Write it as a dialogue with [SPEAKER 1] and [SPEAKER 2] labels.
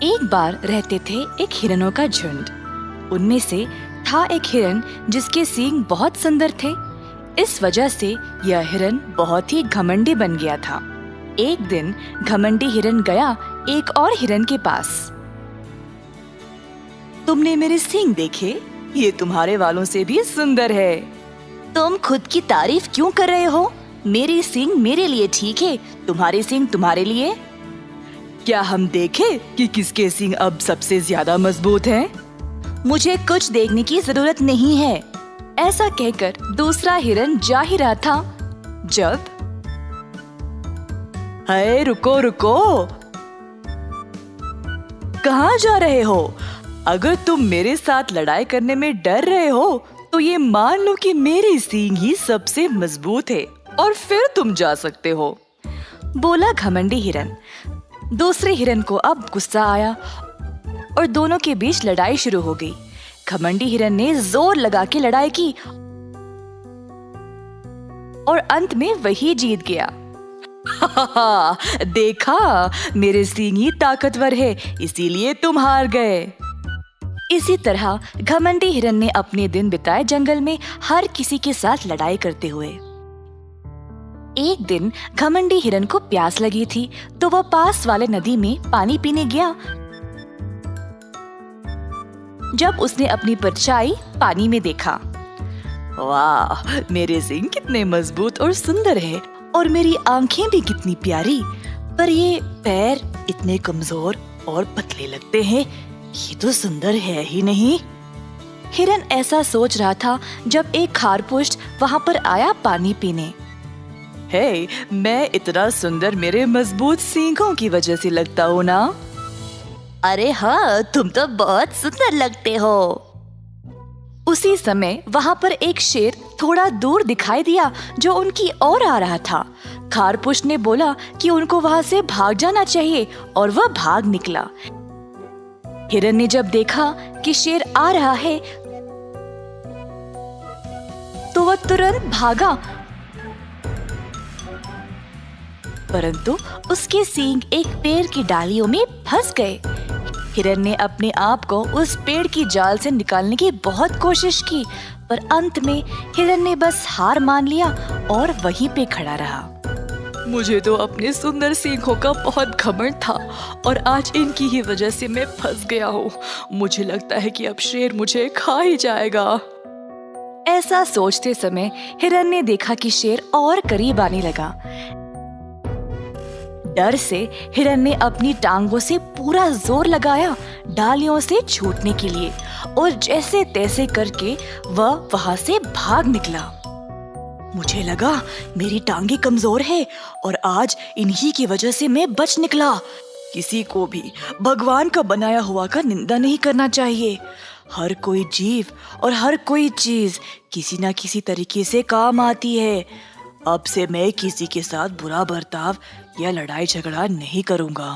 [SPEAKER 1] एक बार रहते थे एक हिरणों का झुंड। उनमें से था एक हिरन जिसके सींग बहुत सुंदर थे। इस वजह से यह हिरन बहुत ही घमंडी बन गया था। एक दिन घमंडी हिरन गया एक और हिरन के पास। तुमने मेरे सींग देखे? ये तुम्हारे वालों से भी सुंदर है। तुम खुद की तारीफ क्यों कर रहे हो? मेरी सींग मेरे लिए ठीक है, तुम्हारी सींग तुम्हारे लिए। क्या हम देखें कि किसके सींग अब सबसे ज्यादा मजबूत हैं? मुझे कुछ देखने की जरूरत नहीं है। ऐसा कहकर दूसरा हिरन जा ही रहा था जब हाय रुको रुको, कहाँ जा रहे हो? अगर तुम मेरे साथ लड़ाई करने में डर रहे हो तो ये मान लो कि मेरी सींग ही सबसे मजबूत है और फिर तुम जा सकते हो, बोला घमंडी हिरन। दूसरे हिरन को अब गुस्सा आया और दोनों के बीच लड़ाई शुरू हो गई। घमंडी हिरन ने जोर लगा के लड़ाई की और अंत में वही जीत गया। देखा, मेरे सींग ही ताकतवर है, इसीलिए तुम हार गए। इसी तरह घमंडी हिरन ने अपने दिन बिताए जंगल में हर किसी के साथ लड़ाई करते हुए। एक दिन घमंडी हिरन को प्यास लगी थी तो वह पास वाले नदी में पानी पीने गया। जब उसने अपनी परछाई पानी में देखा, वाह, मेरे सींग कितने मजबूत और सुंदर है और मेरी आंखें भी कितनी प्यारी, पर ये पैर इतने कमजोर और पतले लगते हैं, ये तो सुंदर है ही नहीं। हिरन ऐसा सोच रहा था जब एक खारपुष्ट वहां पर आया पानी पीने। हे, मैं इतना सुंदर मेरे मजबूत सींगों की वजह से लगता हूँ ना? अरे हाँ, तुम तो बहुत सुंदर लगते हो। उसी समय वहां पर एक शेर थोड़ा दूर दिखाई दिया जो उनकी ओर आ रहा था। खारपुष्ट ने बोला कि उनको वहां से भाग जाना चाहिए और वह भाग निकला। हिरन ने जब देखा कि शेर आ रहा है तो वह तुरंत भागा, परंतु उसके सींग एक पेड़ की डालियों में फंस गए। हिरन ने अपने आप को उस पेड़ की जाल से निकालने की बहुत कोशिश की, पर अंत में हिरन ने बस हार मान लिया और वहीं पे खड़ा रहा। मुझे तो अपने सुंदर सींगों का बहुत घमंड था और आज इनकी ही वजह से मैं फंस गया हूँ। मुझे लगता है कि अब शेर मुझे खा ही जाएगा। ऐसा सोचते समय हिरन ने देखा कि शेर और करीब आने लगा। डर से हिरन ने अपनी टांगों से पूरा जोर लगाया डालियों से छूटने के लिए और जैसे तैसे करके वह वहां से भाग निकला। मुझे लगा मेरी टांगे कमजोर है और आज इन्हीं की वजह से मैं बच निकला। किसी को भी भगवान का बनाया हुआ का निंदा नहीं करना चाहिए। हर कोई जीव और हर कोई चीज किसी न किसी तरीके से काम आती है। अब से मैं किसी के साथ बुरा बर्ताव या लड़ाई झगड़ा नहीं करूंगा।